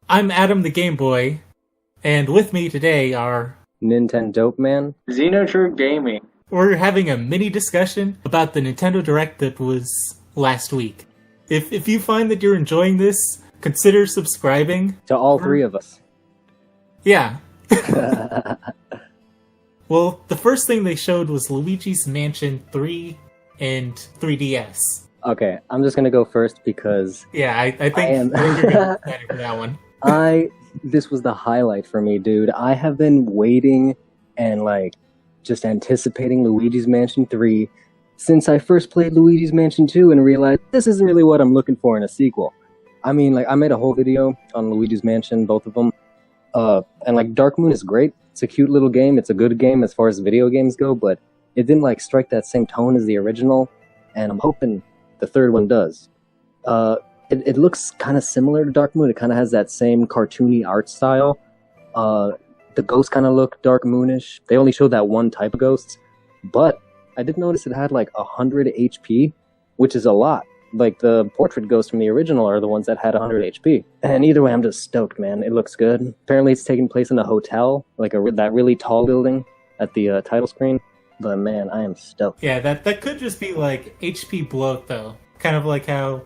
I'm Adam the Game Boy, and with me today are... NintenDopeman. Xenoture Gaming. We're having a mini discussion about the Nintendo Direct that was last week. If you find that you're enjoying this, consider subscribing. To all three of us. Yeah. Well, the first thing they showed was Luigi's Mansion 3 and 3DS. Okay, I'm just gonna go first because... Yeah, I think you're going to be excited for that one. This was the highlight for me, dude. I have been waiting and, just anticipating Luigi's Mansion 3 since I first played Luigi's Mansion 2 and realized this isn't really what I'm looking for in a sequel. I mean, I made a whole video on Luigi's Mansion, both of them. And, Dark Moon is great. It's a cute little game. It's a good game as far as video games go, but it didn't, strike that same tone as the original, and I'm hoping the third one does. It looks kind of similar to Dark Moon. It kind of has that same cartoony art style. The ghosts kind of look Dark Moonish. They only showed that one type of ghosts, but I did notice it had 100 HP, which is a lot. The portrait ghosts from the original are the ones that had 100 HP. And either way, I'm just stoked, man. It looks good. Apparently it's taking place in a hotel, that really tall building at the title screen. But man, I am stoked. Yeah, that could just be HP bloat though. Kind of like how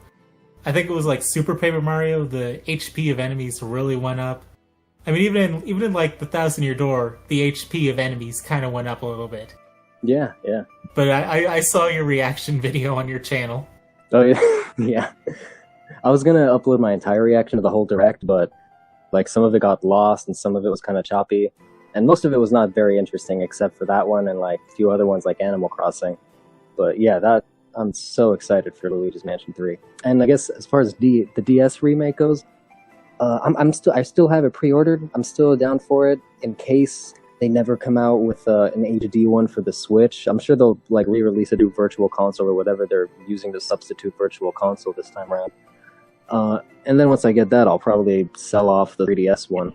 I think it was Super Paper Mario, the HP of enemies really went up. I mean, even in the Thousand Year Door, the HP of enemies kind of went up a little bit. Yeah. But I saw your reaction video on your channel. Oh yeah, yeah. I was gonna upload my entire reaction to the whole direct, but some of it got lost and some of it was kind of choppy, and most of it was not very interesting except for that one and a few other ones like Animal Crossing. But yeah, I'm so excited for Luigi's Mansion 3. And I guess as far as the DS remake goes, I still have it pre-ordered. I'm still down for it in case they never come out with an HD one for the Switch. I'm sure they'll re-release a new Virtual Console or whatever they're using to substitute Virtual Console this time around. And then once I get that, I'll probably sell off the 3DS one.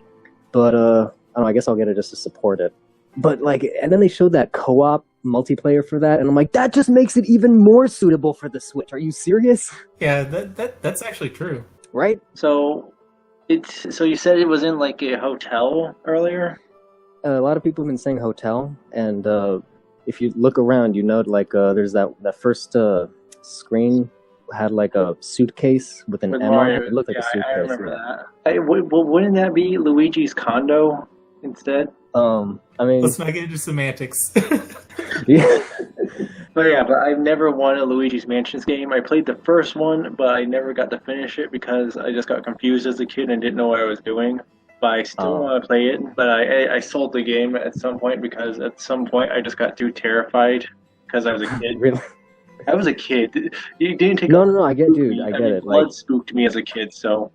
But I don't know, I guess I'll get it just to support it. But and then they showed that co-op multiplayer for that, and I'm like, that just makes it even more suitable for the Switch. Are you serious? Yeah, that's actually true. Right? So you said it was in a hotel earlier? A lot of people have been saying hotel, and if you look around, there's that first screen had a suitcase with an M on it. It looked like a suitcase. I remember that. Wouldn't that be Luigi's condo instead? I mean, let's not get into semantics. Yeah. But I've never won a Luigi's Mansions game. I played the first one, but I never got to finish it because I just got confused as a kid and didn't know what I was doing. But I still want to play it. But I sold the game at some point because at some point I just got too terrified because I was a kid. Really? I was a kid. You didn't take. No. I get, dude. I get it. Blood spooked me as a kid. So.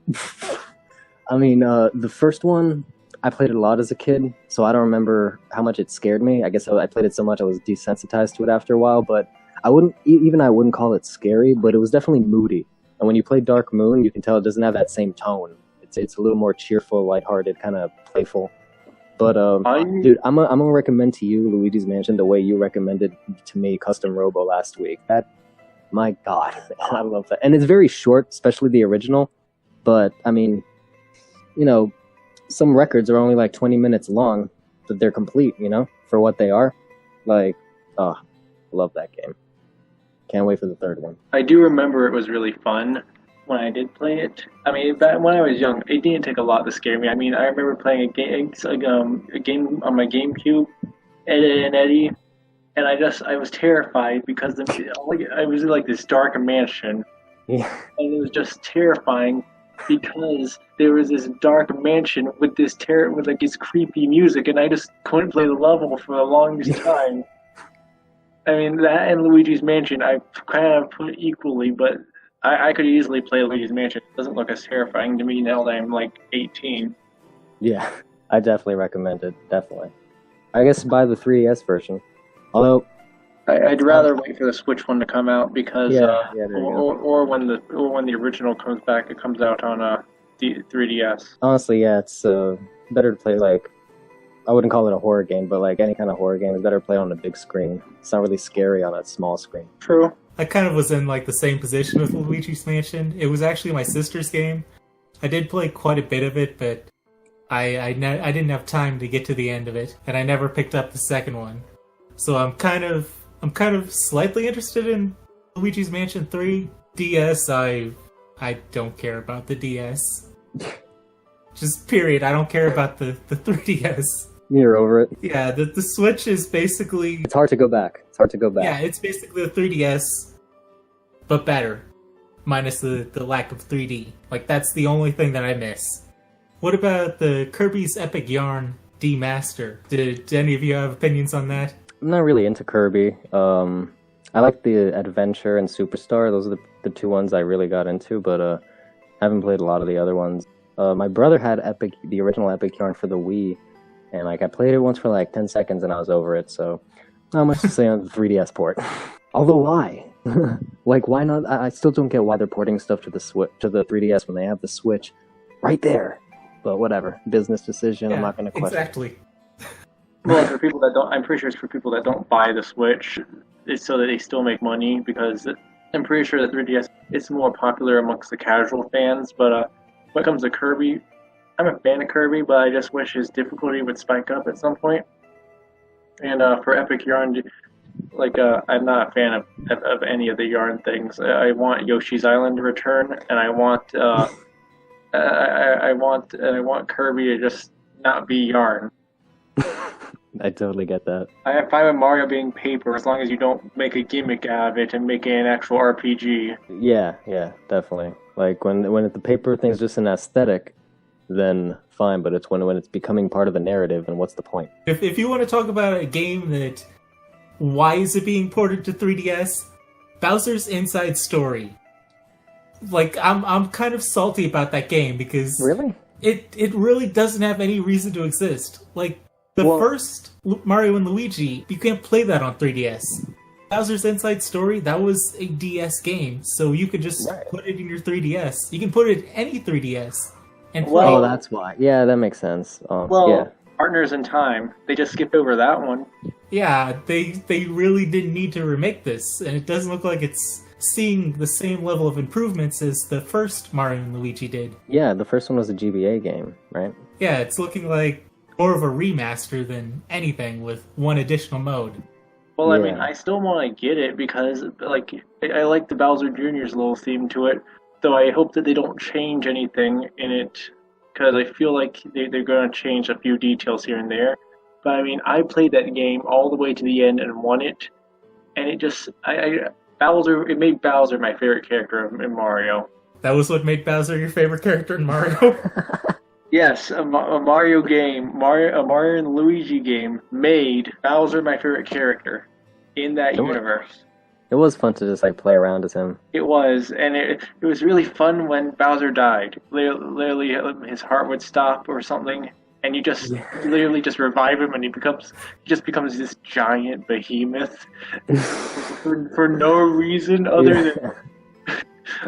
I mean, the first one, I played it a lot as a kid, so I don't remember how much it scared me. I guess I played it so much I was desensitized to it after a while. But I wouldn't call it scary, but it was definitely moody. And when you play Dark Moon, you can tell it doesn't have that same tone. It's a little more cheerful, lighthearted, kind of playful. But dude, I'm gonna recommend to you Luigi's Mansion the way you recommended to me Custom Robo last week. My God, I love that. And it's very short, especially the original. But I mean, some records are only 20 minutes long, but they're complete. For what they are. Love that game. Can't wait for the third one. I do remember it was really fun when I did play it. I mean, back when I was young, it didn't take a lot to scare me. I mean, I remember playing a game on my GameCube, Ed, Edd and Eddy, and I was terrified because I was in this dark mansion, Yeah. and it was just terrifying because there was this dark mansion with this this creepy music, and I just couldn't play the level for the longest time. I mean, that and Luigi's Mansion I kind of put equally, but I could easily play Luigi's Mansion. It doesn't look as terrifying to me now that I'm 18. Yeah, I definitely recommend it. Definitely. I guess buy the 3DS version. Although I'd rather wait for the Switch one to come out because or when the original comes back, it comes out on the 3DS. Honestly, yeah, it's better to play I wouldn't call it a horror game, but any kind of horror game is better to play on a big screen. It's not really scary on a small screen. True. I kind of was in the same position with Luigi's Mansion. It was actually my sister's game. I did play quite a bit of it, but I didn't have time to get to the end of it, and I never picked up the second one. So I'm kind of slightly interested in Luigi's Mansion 3. DS, I don't care about the DS. Just period. I don't care about the 3DS. You're over it. Yeah, the Switch is basically... It's hard to go back. Yeah, it's basically the 3DS, but better. Minus the lack of 3D. Like, that's the only thing that I miss. What about the Kirby's Epic Yarn Demaster? Did any of you have opinions on that? I'm not really into Kirby. I like the Adventure and Superstar. Those are the two ones I really got into, but I haven't played a lot of the other ones. My brother had the original Epic Yarn for the Wii, and like I played it once for like 10 seconds and I was over it, so not much to say on the 3DS port. Although why? Like, why not? I still don't get why they're porting stuff to the 3DS when they have the Switch right there. But whatever, business decision. Yeah, I'm not going to question. Exactly. Well, for people that don't, I'm pretty sure it's for people that don't buy the Switch. It's so that they still make money, because I'm pretty sure that 3DS it's more popular amongst the casual fans. But when it comes to Kirby, I'm a fan of Kirby, but I just wish his difficulty would spike up at some point. And for Epic Yarn, like I'm not a fan of any of the Yarn things. I want Yoshi's Island to return, and I want I want Kirby to just not be Yarn. I totally get that. I'm fine with Mario being paper as long as you don't make a gimmick out of it and make it an actual RPG. Yeah, definitely. Like when the paper thing's just an aesthetic, then fine. But it's when it's becoming part of the narrative, and what's the point? If you want to talk about a game that, why is it being ported to 3DS? Bowser's Inside Story. Like, I'm kind of salty about that game because Really? it really doesn't have any reason to exist. Like, the first Mario and Luigi, you can't play that on 3DS. Bowser's Inside Story, that was a DS game, so you could just put it in your 3DS. You can put it in any 3DS and play. Oh, that's why. Yeah, that makes sense. Yeah. Partners in Time, they just skipped over that one. Yeah, they really didn't need to remake this, and it doesn't look like it's seeing the same level of improvements as the first Mario and Luigi did. Yeah, the first one was a GBA game, right? Yeah, it's looking like more of a remaster than anything with one additional mode. Well, I mean, I still want to get it because, like, I like the Bowser Jr.'s little theme to it, though I hope that they don't change anything in it, because I feel like they're going to change a few details here and there. But, I mean, I played that game all the way to the end and won it, and it just, it made Bowser my favorite character in Mario. That was what made Bowser your favorite character in Mario? Yes, a Mario game, a Mario and Luigi game made Bowser my favorite character in that universe. It was fun to just like play around as him. It was, and it was really fun when Bowser died. Literally, his heart would stop or something, and you just literally just revive him, and he just becomes this giant behemoth for no reason other than.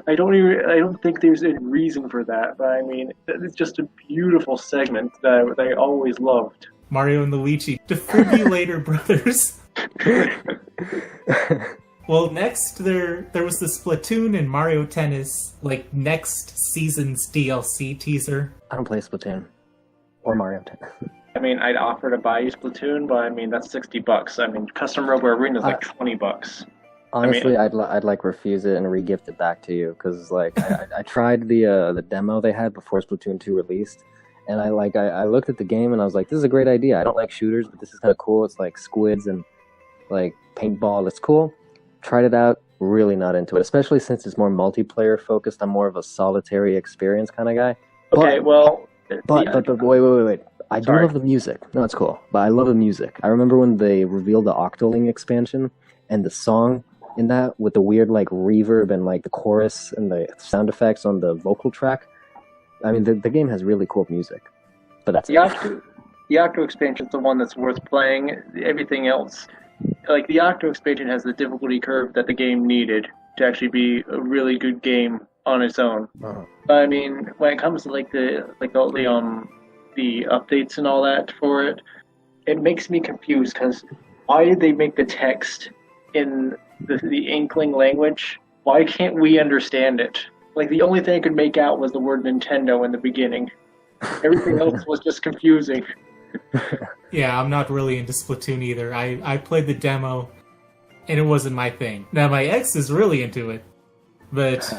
I don't think there's a reason for that, but I mean, it's just a beautiful segment that I always loved. Mario and Luigi, defibrillator brothers. Well, next there was the Splatoon and Mario Tennis, like, next season's DLC teaser. I don't play Splatoon or Mario Tennis. I mean, I'd offer to buy you Splatoon, but I mean, that's $60. I mean, Custom Robo Arena is like $20. Honestly, I'd like refuse it and re-gift it back to you, because like I tried the demo they had before Splatoon 2 released, and I looked at the game and I was like, this is a great idea. I don't like shooters, but this is kind of cool. It's like squids and like paintball. It's cool. Tried it out. Really not into it, especially since it's more multiplayer focused. I'm more of a solitary experience kind of guy. Okay, But wait. I do love the music. No, it's cool, but I love the music. I remember when they revealed the Octoling expansion and the song in that with the weird like reverb and like the chorus and the sound effects on the vocal track. I mean, the game has really cool music, but that's the Octo expansion is the one that's worth playing. Everything else, like the Octo expansion, has the difficulty curve that the game needed to actually be a really good game on its own. Uh-huh. But I mean, when it comes to the updates and all that for it, it makes me confused because why did they make the text in the Inkling language? Why can't we understand it? Like, the only thing I could make out was the word Nintendo in the beginning. Everything else was just confusing. Yeah, I'm not really into Splatoon either. I played the demo, and it wasn't my thing. Now, my ex is really into it, but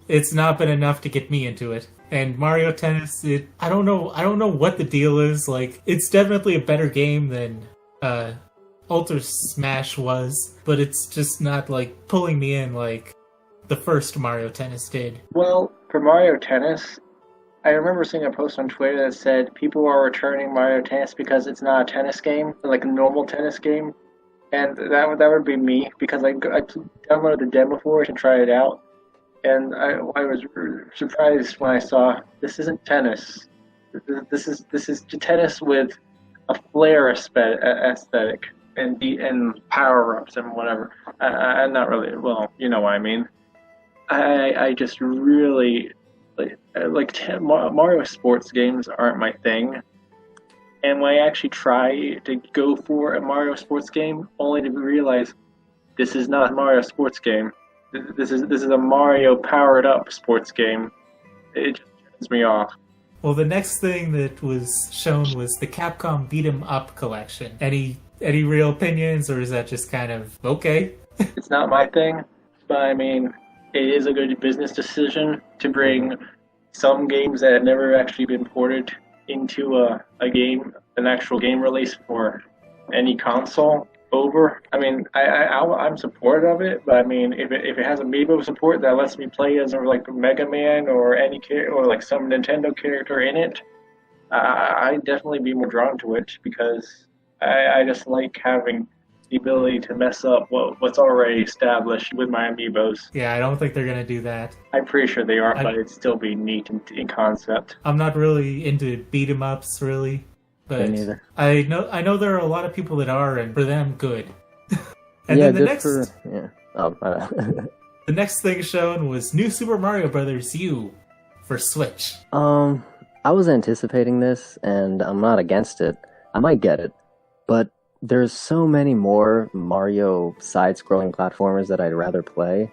it's not been enough to get me into it. And Mario Tennis, I don't know what the deal is. Like, it's definitely a better game than Ultra Smash was, but it's just not, like, pulling me in like the first Mario Tennis did. Well, for Mario Tennis, I remember seeing a post on Twitter that said people are returning Mario Tennis because it's not a tennis game, like a normal tennis game. And that would be me, because I downloaded the demo for it to try it out. And I was surprised when I saw this isn't tennis. This is tennis with a flair aesthetic and power ups and whatever. I'm not really, well, you know what I mean. I just really Mario sports games aren't my thing. And when I actually try to go for a Mario sports game, only to realize this is not a Mario sports game. This is a Mario powered up sports game. It just turns me off. Well, the next thing that was shown was the Capcom Beat 'em Up collection. Any real opinions, or is that just kind of okay? It's not my thing, but I mean, it is a good business decision to bring some games that have never actually been ported into an actual game release for any console over. I mean, I'm supportive of it, but I mean, if it has amiibo support that lets me play as like Mega Man or or like some Nintendo character in it, I'd definitely be more drawn to it, because I just like having the ability to mess up what's already established with my amiibos. Yeah, I don't think they're gonna do that. I'm pretty sure they are, but it'd still be neat in concept. I'm not really into beat 'em ups, really. But Me neither. I know there are a lot of people that are, and for them, good. And yeah, then the just next, for yeah. Oh, the next thing shown was New Super Mario Bros. U for Switch. I was anticipating this, and I'm not against it. I might get it, but there's so many more Mario side-scrolling platformers that I'd rather play,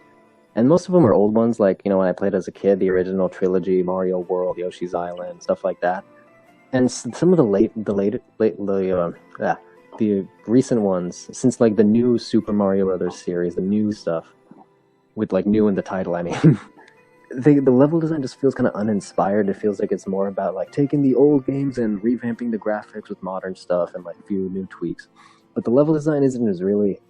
and most of them are old ones. Like, you know, when I played as a kid, the original trilogy, Mario World, Yoshi's Island, stuff like that. And some of the recent ones, since like the new Super Mario Brothers series, the new stuff, with like new in the title, I mean, the level design just feels kind of uninspired. It feels like it's more about like taking the old games and revamping the graphics with modern stuff and like a few new tweaks. But the level design isn't as really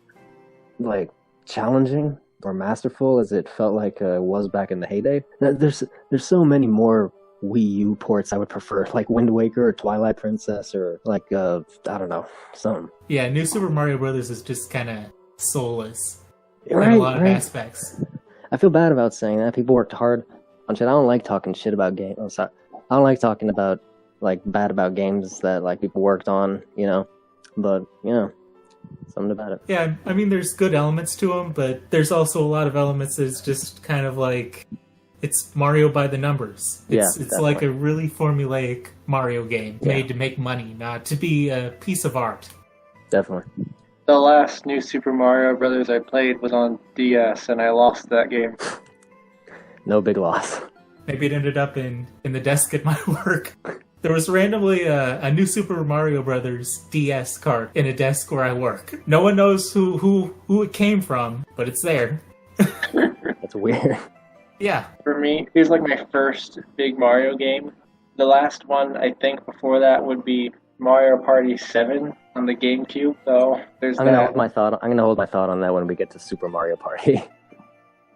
like challenging or masterful as it felt like it was back in the heyday. There's so many more Wii U ports I would prefer, like Wind Waker or Twilight Princess, or like I don't know, some. Yeah, New Super Mario Bros. Is just kind of soulless in Right, a lot of right. aspects. I feel bad about saying that. People worked hard on shit. I don't like talking shit about games. Oh, sorry. I don't like talking about like bad about games that like people worked on, you know. But you know, something about it. Yeah, I mean, there's good elements to them, but there's also a lot of elements that's just kind of like it's Mario by the numbers. It's Definitely. like a really formulaic Mario game made to make money, not to be a piece of art. Definitely. The last New Super Mario Brothers I played was on DS, and I lost that game. No big loss. Maybe it ended up in the desk at my work. There was randomly a New Super Mario Brothers DS cart in a desk where I work. No one knows who it came from, but it's there. That's weird. Yeah. For me, it was like my first big Mario game. The last one, I think, before that would be Mario Party 7 on the GameCube. So there's I'm gonna hold my thought on that when we get to Super Mario Party.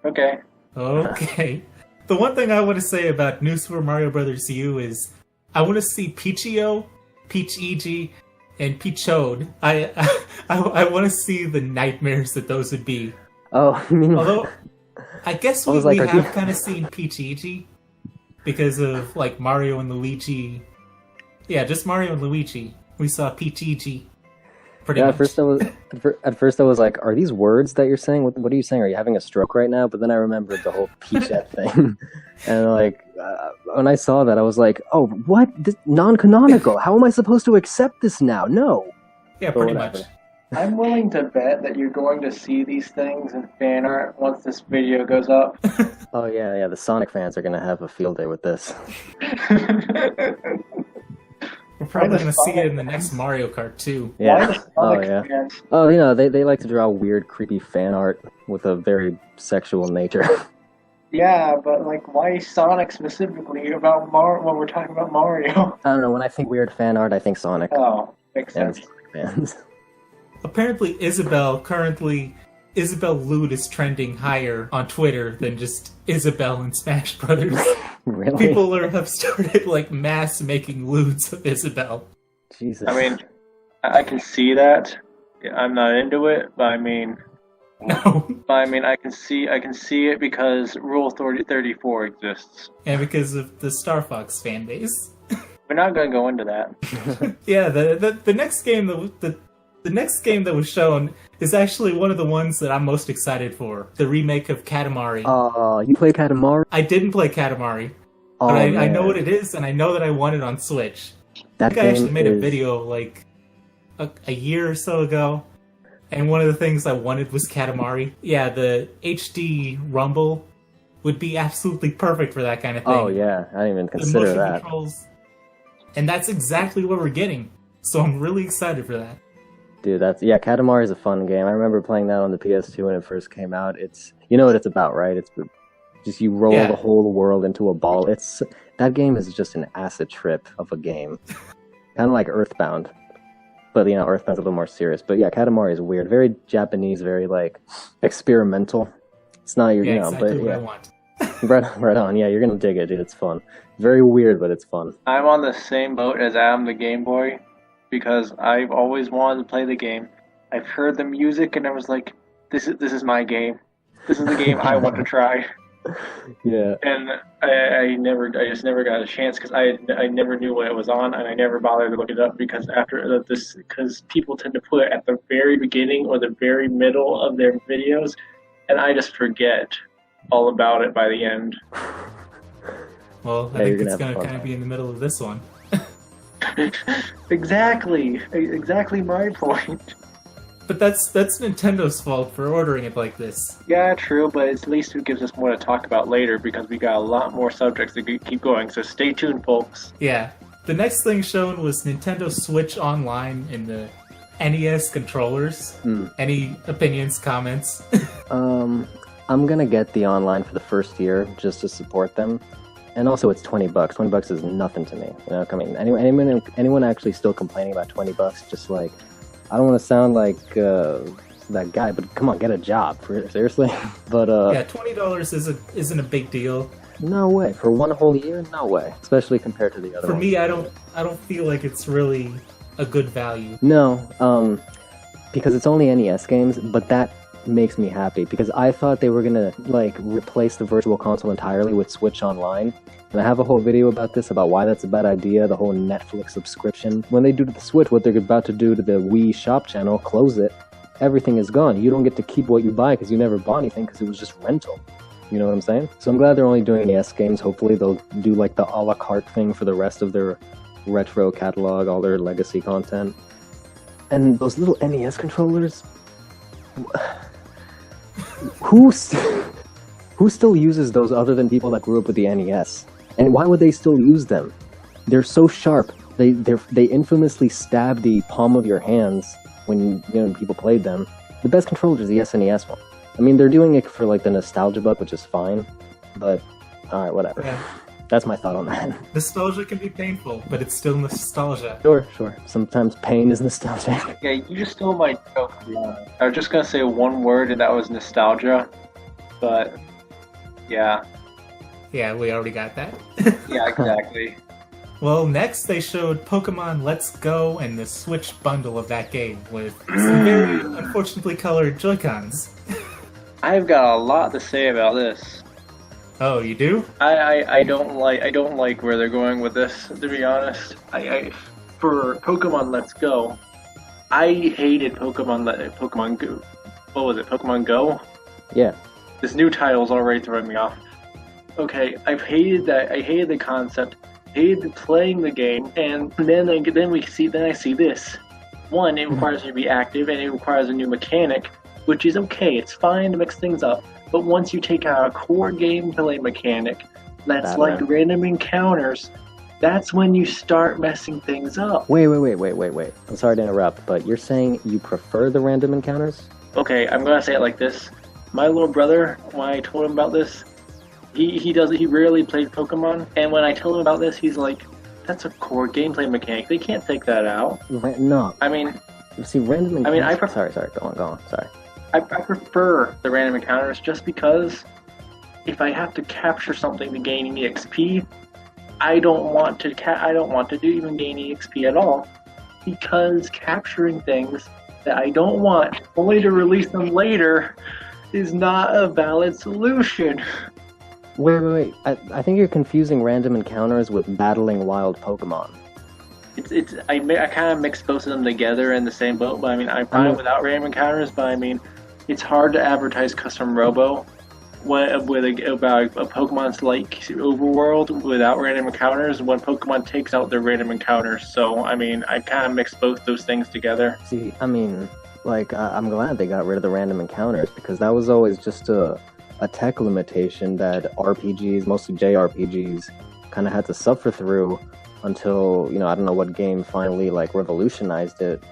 Okay. Okay. The one thing I want to say about New Super Mario Bros. U is I want to see Peachio, Peach-Igi, and Peachode. I want to see the nightmares that those would be. Oh, you mean... Although, I guess we have kind of seen Peach-Igi because of like Mario and Luigi. Yeah, just Mario and Luigi. We saw Peach-Igi. Yeah, at first I was like, are these words that you're saying? What are you saying? Are you having a stroke right now? But then I remembered the whole Peachette thing. And like, when I saw that, I was like, oh, what? This non-canonical. How am I supposed to accept this now? No. Yeah, pretty much. I'm willing to bet that you're going to see these things in fan art once this video goes up. Oh yeah, the Sonic fans are gonna have a field day with this. We're probably the going to see it Sonic in the next Mario Kart too. Why Yeah. the Oh Sonic yeah. fans? Oh, they like to draw weird, creepy fan art with a very sexual nature. Yeah, but like, why Sonic specifically about when we're talking about Mario? I don't know. When I think weird fan art, I think Sonic Oh, makes and sense. Sonic fans. Apparently, Isabel Loot is trending higher on Twitter than just Isabel in Smash Brothers. Really? People have started like mass making loots of Isabel. Jesus. I mean, I can see that. I'm not into it, but I mean, No, I can see it because Rule 34 exists. and because of the Star Fox fan base. We're not going to go into that. Yeah, the next game the next game that was shown is actually one of the ones that I'm most excited for. The remake of Katamari. You play Katamari? I didn't play Katamari, Oh, but I man. know what it is, and I know that I want it on Switch. That I think I actually game made a is- video like a year or so ago, and one of the things I wanted was Katamari. Yeah, the HD Rumble would be absolutely perfect for that kind of thing. Oh yeah, I didn't even The consider motion that. controls, and that's exactly what we're getting. So I'm really excited for that. Dude, Katamari is a fun game. I remember playing that on the PS2 when it first came out. You know what it's about, right? It's just you roll Yeah. the whole world into a ball. That game is just an acid trip of a game, kind of like Earthbound, but Earthbound's a little more serious. But yeah, Katamari is weird, very Japanese, very like experimental. It's not your, Yeah, exactly but what I yeah, want. right on. Yeah, you're gonna dig it, dude. It's fun. Very weird, but it's fun. I'm on the same boat as Adam the Game Boy because I've always wanted to play the game. I've heard the music and I was like, this is my game. This is the game I want to try. Yeah. And I just never got a chance because I never knew what it was on and I never bothered to look it up because because people tend to put it at the very beginning or the very middle of their videos and I just forget all about it by the end. Well, I Yeah, you're think it's gonna going have to fun. kind of be in the middle of this one. Exactly my point. But that's Nintendo's fault for ordering it like this. Yeah, true, but at least it gives us more to talk about later because we got a lot more subjects to keep going. So stay tuned, folks. Yeah. The next thing shown was Nintendo Switch Online in the NES controllers. Any opinions, comments? I'm gonna get the online for the first year just to support them, and also it's $20. $20 is nothing to me. Anyone actually still complaining about $20? Just like, I don't want to sound like that guy, but come on, get a job, seriously. But Yeah, $20 isn't a big deal. no way for one whole year. No way, especially compared to the other. For ones. me, I don't feel like it's really a good value. No, because it's only NES games, but that makes me happy because I thought they were gonna like replace the Virtual Console entirely with Switch Online, and I have a whole video about this, about why that's a bad idea. The whole Netflix subscription. When they do to the Switch, what they're about to do to the Wii Shop channel, close it. Everything is gone. You don't get to keep what you buy because you never bought anything because it was just rental. You know what I'm saying? So I'm glad they're only doing NES games. Hopefully they'll do like the a la carte thing for the rest of their retro catalog, all their legacy content. And those little NES controllers, who still uses those other than people that grew up with the NES? And why would they still use them? They're so sharp. They infamously stab the palm of your hands when people played them. The best controller is the SNES one. I mean, they're doing it for like the nostalgia bug, which is fine. But all right, whatever. Yeah. That's my thought on that. Nostalgia can be painful, but it's still nostalgia. Sure. Sometimes pain is nostalgic. Yeah, you just stole my joke. I was just gonna say one word, and that was nostalgia. But yeah, Yeah, we already got that. yeah, exactly. Well, next they showed Pokemon Let's Go and the Switch bundle of that game with some very unfortunately colored Joy-Cons. I've got a lot to say about this. Oh, you do? I don't like where they're going with this. To be honest, for Pokemon Let's Go, I hated Pokemon Go. What was it? Pokemon Go? Yeah. This new title's already throwing me off. Okay, I've hated that. I hated the concept. Hated playing the game, and then I see this. One, it requires you to be active, and it requires a new mechanic, which is okay. It's fine to mix things up. But once you take out a core gameplay mechanic that's like random encounters, that's when you start messing things up. Wait. I'm sorry to interrupt, but you're saying you prefer the random encounters? Okay, I'm gonna say it like this. My little brother, when I told him about this, he rarely played Pokemon, and when I tell him about this, he's like, "That's a core gameplay mechanic. They can't take that out." No. I mean, see, random encounters. I mean, sorry. Go on. Sorry. I prefer the random encounters just because if I have to capture something to gain EXP, I don't want to do even gain EXP at all, because capturing things that I don't want only to release them later is not a valid solution. Wait. I think you're confusing random encounters with battling wild Pokemon. I kind of mix both of them together in the same boat, but I mean, I'm fine without random encounters, but I mean, it's hard to advertise custom Robo about a Pokemon's like overworld without random encounters when Pokemon takes out their random encounters. So, I mean, I kind of mix both those things together. See, I mean, like, I'm glad they got rid of the random encounters, because that was always just a tech limitation that RPGs, mostly JRPGs, kind of had to suffer through until, I don't know what game finally, like, revolutionized it.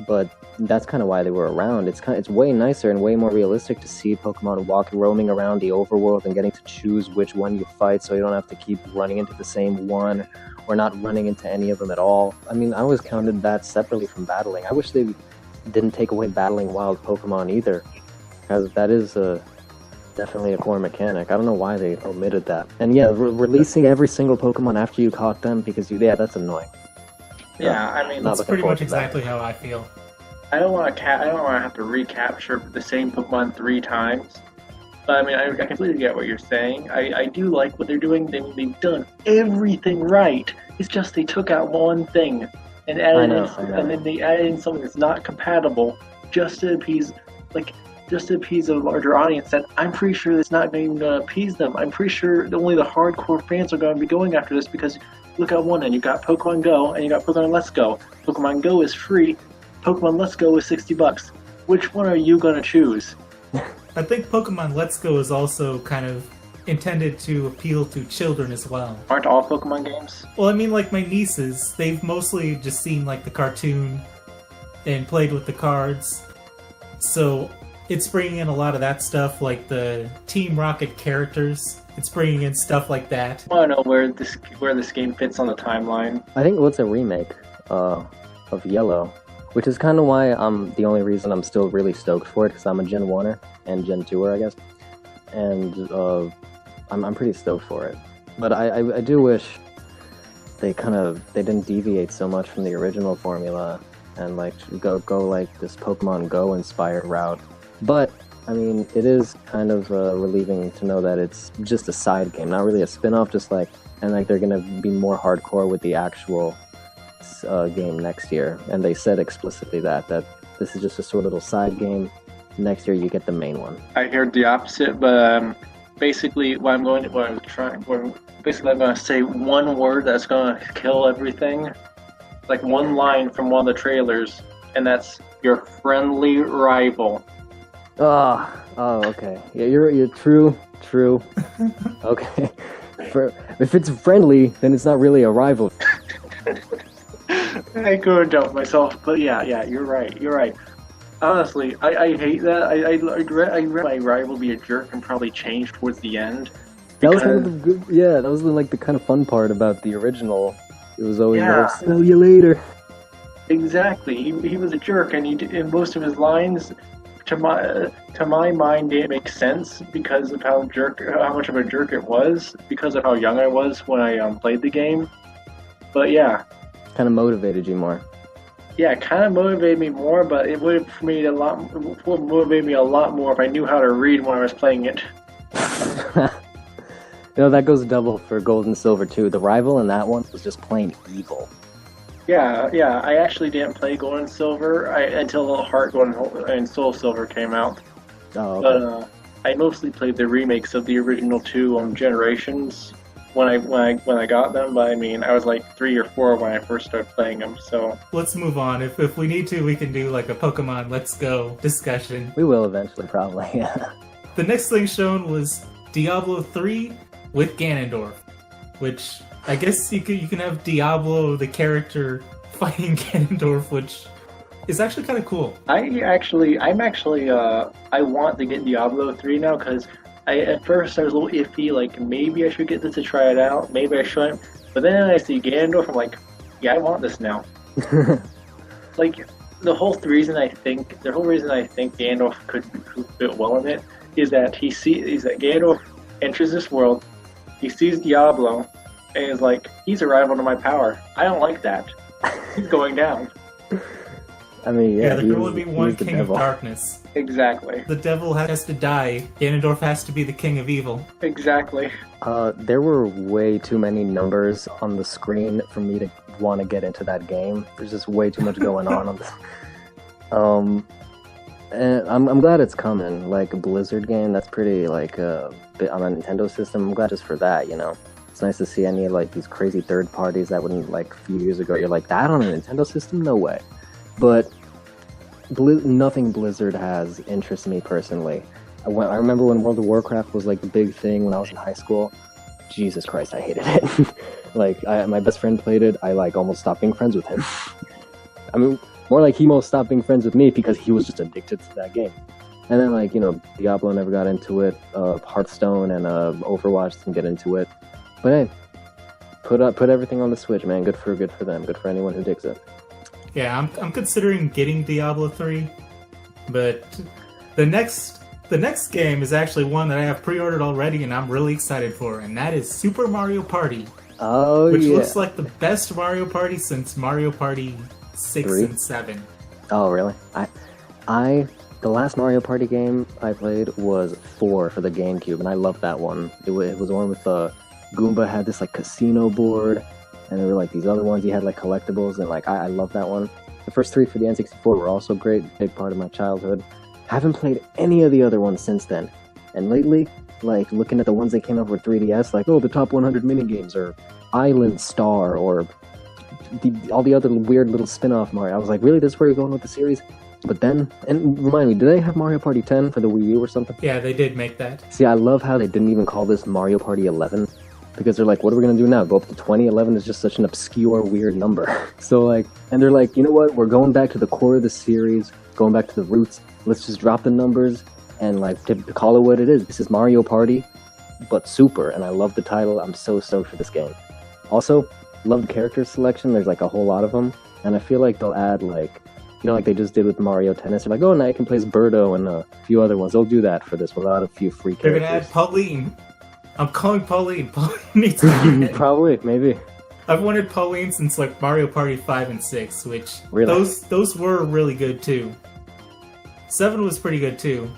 But that's kind of why they were around. It's way nicer and way more realistic to see Pokemon roaming around the overworld and getting to choose which one you fight, so you don't have to keep running into the same one or not running into any of them at all. I mean, I always counted that separately from battling. I wish they didn't take away battling wild Pokemon either, because that is definitely a core mechanic. I don't know why they omitted that. And yeah, releasing every single Pokemon after you caught them, because that's annoying. Yeah, I mean, that's pretty much exactly how I feel. I don't want to have to recapture the same Pokemon 3 times. But I mean, I completely get what you're saying. I do like what they're doing. They've done everything right. It's just they took out one thing and added and then they added in something that's not compatible just to appease a larger audience that I'm pretty sure that's not going to appease them. I'm pretty sure that only the hardcore fans are going to be going after this, because look at one end, you got Pokemon Go and you got Pokemon Let's Go. Pokemon Go is free. Pokemon Let's Go is $60. Which one are you going to choose? I think Pokemon Let's Go is also kind of intended to appeal to children as well. Aren't all Pokemon games? Well, I mean, like my nieces, they've mostly just seen like the cartoon and played with the cards. So it's bringing in a lot of that stuff, like the Team Rocket characters. It's bringing in stuff like that. I want to know where this game fits on the timeline. I think it's a remake of Yellow, which is kind of why the only reason I'm still really stoked for it, because I'm a Gen 1er and Gen 2er, I guess. And I'm pretty stoked for it. But I do wish they didn't deviate so much from the original formula and like go like this Pokemon Go inspired route. But I mean, it is kind of relieving to know that it's just a side game, not really a spin-off, and they're gonna be more hardcore with the actual game next year. And they said explicitly that this is just a sort of little side game. Next year you get the main one. I heard the opposite, but basically I'm going to say one word that's going to kill everything, like one line from one of the trailers, and that's your friendly rival. Oh, okay. Yeah, you're true. Okay. If it's friendly, then it's not really a rival. I couldn't doubt myself, but yeah, you're right. Honestly, I hate that. I read my rival be a jerk and probably change towards the end. That was kind of the good, that was like the kind of fun part about the original. It was always "See you later." Exactly. He was a jerk, and in most of his lines, to my mind, didn't make sense because of how much of a jerk it was, because of how young I was when I played the game. But yeah, kind of motivated you more. Yeah, it kind of motivated me more, but it would motivate me a lot more if I knew how to read when I was playing it. That goes double for Gold and Silver too. The rival in that one was just plain evil. Yeah. I actually didn't play Gold and Silver until Heart Gold and Soul Silver came out. Oh, okay. But I mostly played the remakes of the original two Generations. when I got them, but I mean, I was like 3 or 4 when I first started playing them. So Let's move on. If we need to, we can do like a Pokemon Let's Go discussion. We will eventually, probably. Yeah. The next thing shown was Diablo 3 with Ganondorf, which I guess you can have Diablo the character fighting Ganondorf, which is actually kind of cool. I want to get Diablo 3 now because at first I was a little iffy, like maybe I should get this to try it out, maybe I shouldn't. But then I see Ganondorf, I'm like, yeah, I want this now. Like the whole reason I think Ganondorf could fit well in it is that Ganondorf enters this world, he sees Diablo, and is like, he's a rival to my power. I don't like that. He's going down. I mean, Yeah, there can only be one King of Darkness. Exactly. The devil has to die. Ganondorf has to be the King of Evil. Exactly. There were way too many numbers on the screen for me to want to get into that game. There's just way too much going on this. And I'm glad it's coming. Like a Blizzard game, that's pretty like bit on a Nintendo system. I'm glad just for that, you know. It's nice to see any of like these crazy third parties that wouldn't like a few years ago. You're like, that on a Nintendo system? No way. But nothing Blizzard has interests me personally. I remember when World of Warcraft was like the big thing when I was in high school. Jesus Christ, I hated it. Like my best friend played it. I like almost stopped being friends with him. I mean, more like he almost stopped being friends with me because he was just addicted to that game. And then like, you know, Diablo never got into it. Hearthstone and Overwatch didn't get into it. But hey, put everything on the Switch, man. Good for them. Good for anyone who digs it. Yeah, I'm considering getting Diablo 3, but the next game is actually one that I have pre-ordered already and I'm really excited for, and that is Super Mario Party. Oh, which yeah. looks like the best Mario Party since Mario Party 6 3? and 7. Oh, really? The last Mario Party game I played was 4 for the GameCube, and I loved that one. It was the one with Goomba had this like casino board, and there were like these other ones. You had like collectibles, and like I love that one. The first 3 for the N64 were also great, big part of my childhood. Haven't played any of the other ones since then. And lately, like looking at the ones that came out for 3DS, like the top 100 minigames, or Island Star, or all the other weird little spin-off Mario. I was like, really, this is where you're going with the series? But then, and remind me, did they have Mario Party 10 for the Wii U or something? Yeah, they did make that. See, I love how they didn't even call this Mario Party 11. Because they're like, what are we going to do now? Go up to 20? 11 is just such an obscure, weird number. So like, and they're like, you know what? We're going back to the core of the series, going back to the roots. Let's just drop the numbers and like to call it what it is. This is Mario Party, but Super. And I love the title. I'm so stoked for this game. Also, love the character selection. There's like a whole lot of them. And I feel like they'll add like, you know, like they just did with Mario Tennis. They're like, oh, now you can play as Birdo and a few other ones. They'll do that for this. We'll add a few free They're characters. gonna add Pauline. I'm calling Pauline. Pauline needs to be in it. Probably, maybe. I've wanted Pauline since like Mario Party 5 and 6, which Really? those were really good too. 7 was pretty good too.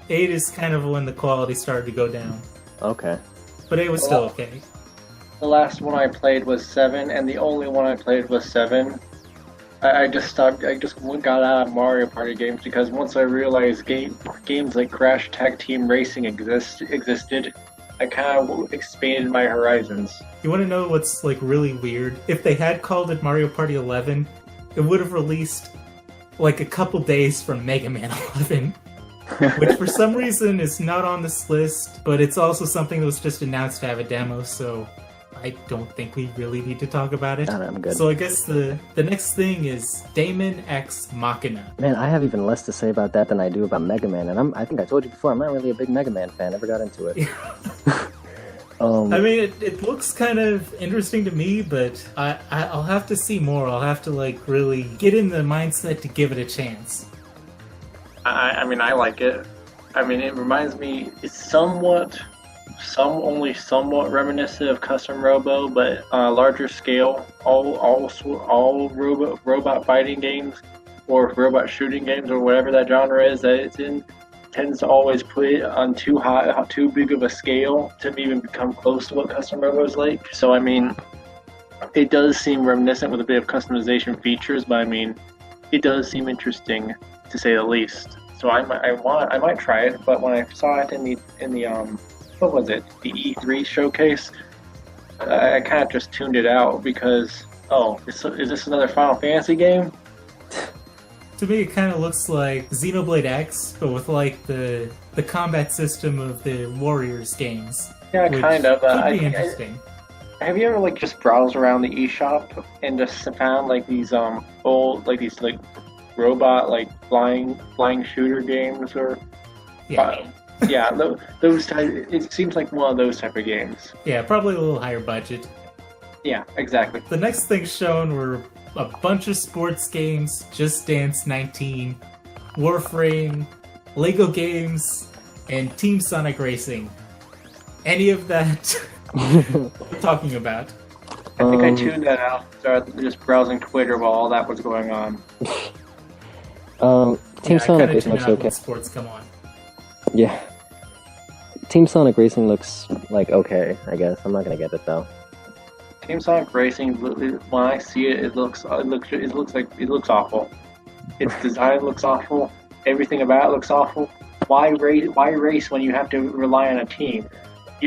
8 is kind of when the quality started to go down. Okay. But 8 was still okay. The last one I played was 7, and the only one I played was 7. I just stopped. I just got out of Mario Party games because once I realized games like Crash Tag Team Racing existed, I kind of expanded my horizons. You want to know what's like really weird? If they had called it Mario Party 11, it would have released like a couple days from Mega Man 11, which for some reason is not on this list, but it's also something that was just announced to have a demo, so I don't think we really need to talk about it. I'm good. So I guess the next thing is Daemon X Machina. Man, I have even less to say about that than I do about Mega Man, and I think I told you before, I'm not really a big Mega Man fan. Never got into it. I mean, it looks kind of interesting to me, but I'll have to see more. I'll have to like really get in the mindset to give it a chance. I mean, I like it. I mean, it reminds me. It's only somewhat reminiscent of Custom Robo, but on a larger scale. All robot fighting games or robot shooting games or whatever that genre is that it's in tends to always put it on too big of a scale to even become close to what Custom Robo is like. So I mean, it does seem reminiscent with a bit of customization features, but I mean, it does seem interesting to say the least. So I might try it, but when I saw it in the what was it? The E3 showcase. I kind of just tuned it out because, oh, is this another Final Fantasy game? To me, it kind of looks like Xenoblade X, but with like the combat system of the Warriors games. Yeah, which kind of. Could be interesting. Have you ever like just browsed around the eShop and just found like these old these robot flying shooter games or Yeah. yeah, those type. It seems like one of those type of games. Yeah, probably a little higher budget. Yeah, exactly. The next thing shown were a bunch of sports games, Just Dance 19, Warframe, Lego games, and Team Sonic Racing. Any of that we're talking about? I think I tuned that out. Started just browsing Twitter while all that was going on. Team Sonic Racing looks okay. Sports come on. Yeah. Team Sonic Racing looks like okay, I guess. I'm not gonna get it though. Team Sonic Racing, when I see it, it looks awful. Its design looks awful. Everything about it looks awful. Why race when you have to rely on a team?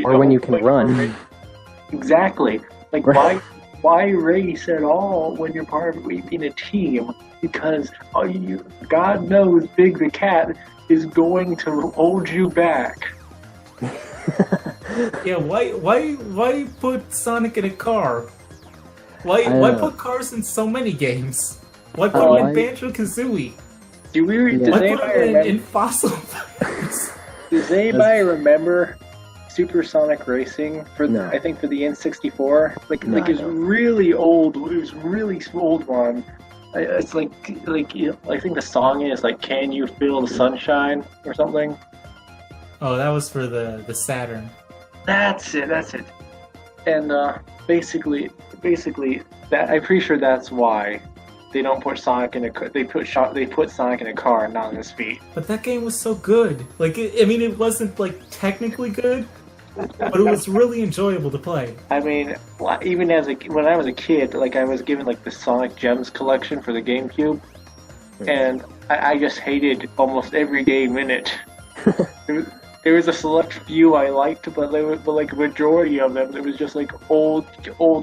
Or when you can run. Exactly. Like why race at all when you're part of in a team? Because God knows Big the Cat is going to hold you back. Yeah, why put Sonic in a car? Why put cars in so many games? Why put him in Banjo-Kazooie? Why put him in Fossil Fires? Does anybody remember Super Sonic Racing I think for the N64? It's really old. It was really old one. It's like I think the song is like "Can You Feel the Sunshine" or something. Oh, that was for the Saturn. That's it. And basically, that I'm pretty sure that's why they don't put Sonic in a. They put Sonic in a car and not on his feet. But that game was so good. Like, it wasn't like technically good, but it was really enjoyable to play. I mean, even when I was a kid, like I was given like the Sonic Gems collection for the GameCube, and I just hated almost every game in it. There was a select few I liked, but like a majority of them, it was just like old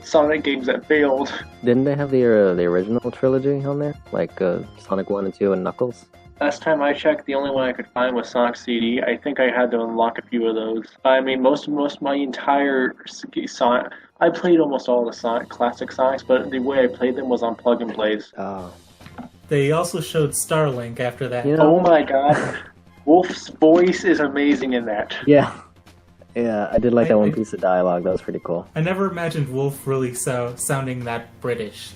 Sonic games that failed. Didn't they have the original trilogy on there, like Sonic 1 and 2 and Knuckles? Last time I checked, the only one I could find was Sonic CD. I think I had to unlock a few of those. I mean, most of my entire Sonic, I played almost all the Sonic classic Sonics, but the way I played them was on plug and plays. They also showed Starlink after that. Oh my god. Wolf's voice is amazing in that. Yeah, I did like that one piece of dialogue. That was pretty cool. I never imagined Wolf really sounding that British.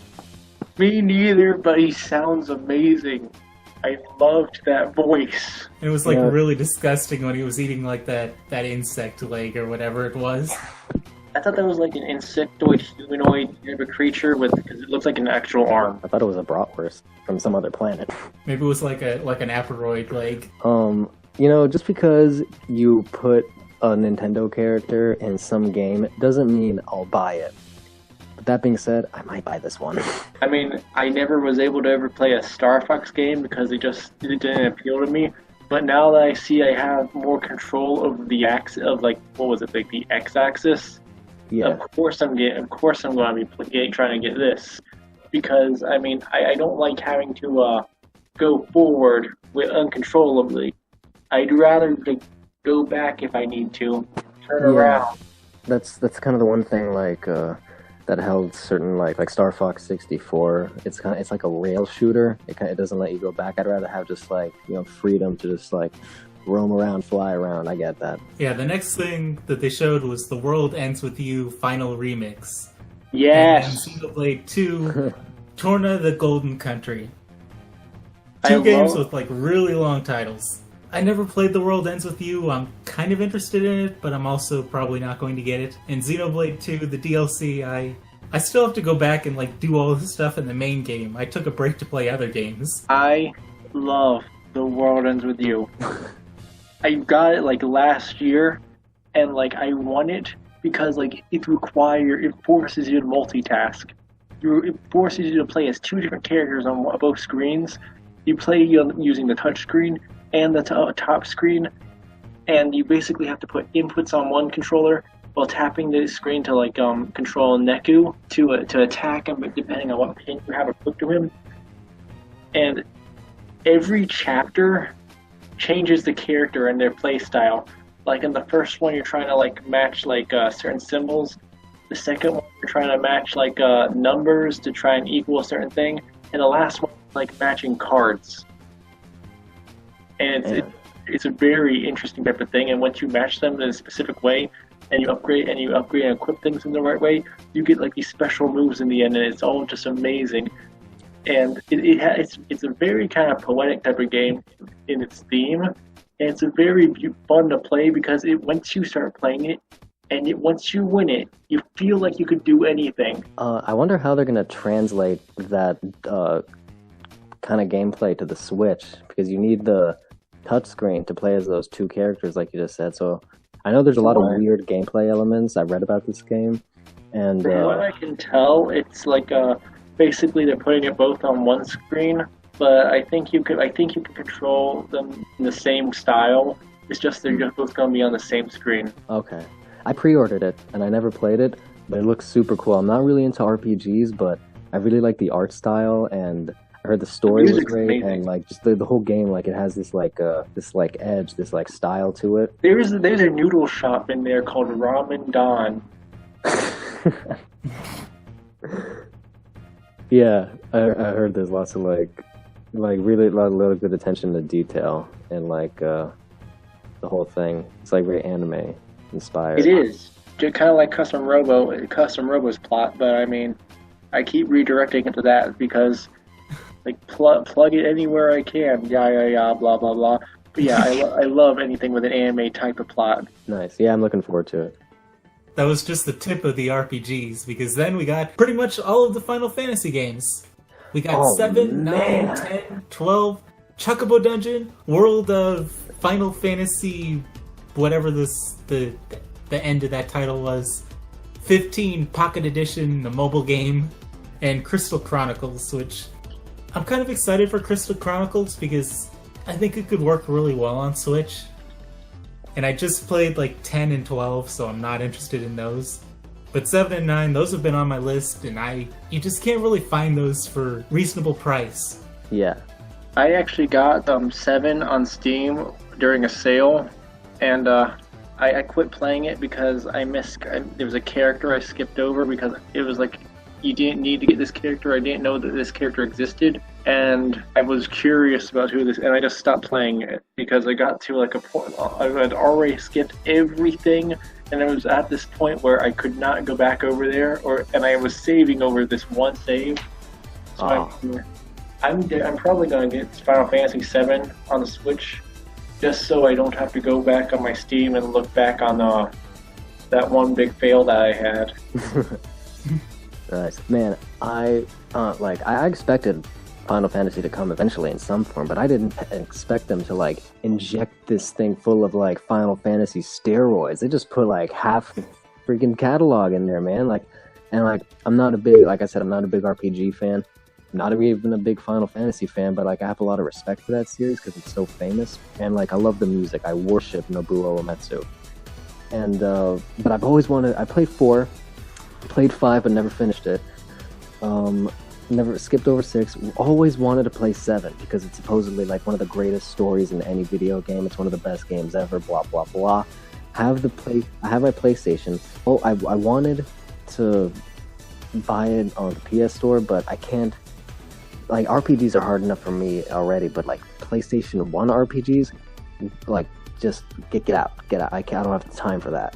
Me neither, but he sounds amazing. I loved that voice. It was like really disgusting when he was eating like that insect leg or whatever it was. I thought that was like an insectoid humanoid type of creature because it looks like an actual arm. I thought it was a bratwurst from some other planet. Maybe it was like an Aperoid leg. Just because you put a Nintendo character in some game doesn't mean I'll buy it. But that being said, I might buy this one. I mean, I never was able to ever play a Star Fox game because it didn't appeal to me. But now that I see I have more control over the the X-axis. Yeah. Of course I'm going to be trying to get this, because I mean I don't like having to go forward with uncontrollably. I'd rather go back if I need to, turn around. That's kind of the one thing that held certain like Star Fox 64. It's like a rail shooter. It doesn't let you go back. I'd rather have just freedom to just roam around, fly around. I get that. Yeah, the next thing that they showed was The World Ends With You Final Remix. Yes! And Xenoblade 2, Torna the Golden Country. Two games with really long titles. I never played The World Ends With You. I'm kind of interested in it, but I'm also probably not going to get it. And Xenoblade 2, the DLC, I still have to go back and do all this stuff in the main game. I took a break to play other games. I love The World Ends With You. I got it last year, and I won it because it forces you to multitask. It forces you to play as two different characters on both screens. You play using the touch screen and the top screen, and you basically have to put inputs on one controller while tapping the screen to like control Neku to attack him, depending on what pin you have equipped to him. And every chapter changes the character and their play style. Like in the first one, you're trying to like match like certain symbols. The second one, you're trying to match like numbers to try and equal a certain thing. And the last one, like matching cards. And it's a very interesting type of thing. And once you match them in a specific way, and you upgrade and equip things in the right way, you get like these special moves in the end, and it's all just amazing. And it's a very kind of poetic type of game in its theme, and it's a very fun to play because once you start playing it, and once you win it, you feel like you could do anything. I wonder how they're gonna translate that kind of gameplay to the Switch, because you need the touchscreen to play as those two characters, like you just said. So I know there's a lot of weird gameplay elements. I read about this game, and from what I can tell, it's like basically they're putting it both on one screen. But I think you can control them in the same style. It's just they're just both going to be on the same screen. Okay, I pre-ordered it and I never played it, but it looks super cool. I'm not really into RPGs, but I really like the art style, and I heard the story was great, amazing. And like just the whole game, like it has this edge, this like style to it. There's a noodle shop in there called Ramen Don. Yeah, I heard there's lots of like really a lot of good attention to detail, and like the whole thing. It's like very anime inspired. It is kind of like Custom Robo's plot, but I mean, I keep redirecting into that because. Like plug it anywhere I can, blah blah blah. But yeah, I love anything with an anime type of plot. Nice, yeah, I'm looking forward to it. That was just the tip of the RPGs, because then we got pretty much all of the Final Fantasy games. We got 7, 9, 10, 12, Chocobo Dungeon, World of Final Fantasy, whatever the end of that title was, 15 Pocket Edition, the mobile game, and Crystal Chronicles, which. I'm kind of excited for Crystal Chronicles because I think it could work really well on Switch. And I just played like 10 and 12, so I'm not interested in those. But 7 and 9, those have been on my list, and you just can't really find those for reasonable price. Yeah. I actually got 7 on Steam during a sale, and I quit playing it because there was a character I skipped over because it was like, you didn't need to get this character. I didn't know that this character existed, and I was curious about who this, and I just stopped playing it because I got to like a point. I had already skipped everything, and I was at this point where I could not go back over there, and I was saving over this one save. So I'm probably gonna get Final Fantasy VII on the Switch, just so I don't have to go back on my Steam and look back on that one big fail that I had. Nice. Man, I expected Final Fantasy to come eventually in some form, but I didn't expect them to like inject this thing full of like Final Fantasy steroids. They just put like half the freaking catalog in there, man. I'm not a big RPG fan. I'm not even a big Final Fantasy fan, but like I have a lot of respect for that series because it's so famous, and like I love the music. I worship Nobuo Uematsu. And but I've always wanted. I played 4. Played 5 but never finished it. Never skipped over 6. Always wanted to play 7 because it's supposedly like one of the greatest stories in any video game. It's one of the best games ever. Blah blah blah. I have my PlayStation. Oh, I wanted to buy it on the PS Store, but I can't. Like RPGs are hard enough for me already, but like PlayStation 1 RPGs, like just get out. I don't have the time for that.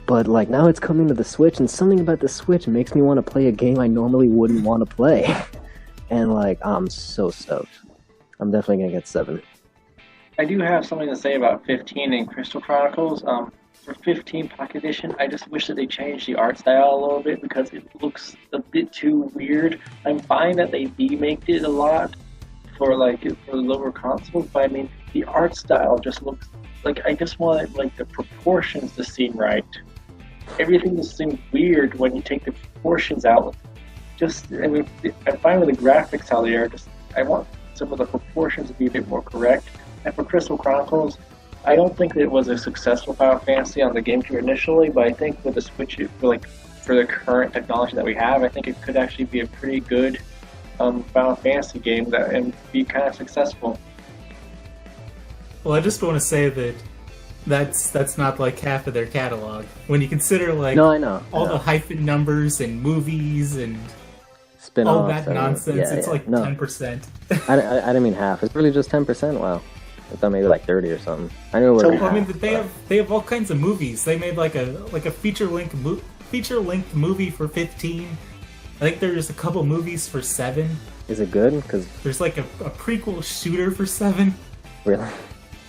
But like now it's coming to the Switch, and something about the Switch makes me want to play a game I normally wouldn't want to play. And like I'm so stoked. I'm definitely gonna get 7. I do have something to say about 15 and Crystal Chronicles. For 15 Pocket Edition, I just wish that they changed the art style a little bit because it looks a bit too weird. I'm fine that they demaked it a lot for lower consoles, but I mean the art style just looks like I just wanted like the proportions to seem right. Everything just seems weird when you take the proportions out. I'm fine with the graphics how they are. I want some of the proportions to be a bit more correct. And for Crystal Chronicles, I don't think that it was a successful Final Fantasy on the GameCube initially, but I think with the Switch, for the current technology that we have, I think it could actually be a pretty good Final Fantasy game and be kind of successful. Well, I just want to say that that's not like half of their catalog. When you consider like No, I know. all the hyphen numbers and movies and Spin-offs, all that nonsense, it's like 10%. I didn't mean half. It's really just 10%. Wow. I thought maybe like 30 or something. I knew it was. I mean, they have all kinds of movies. They made like a feature length movie for 15. I think there's a couple movies for 7. Is it good? Because there's like a prequel shooter for 7. Really?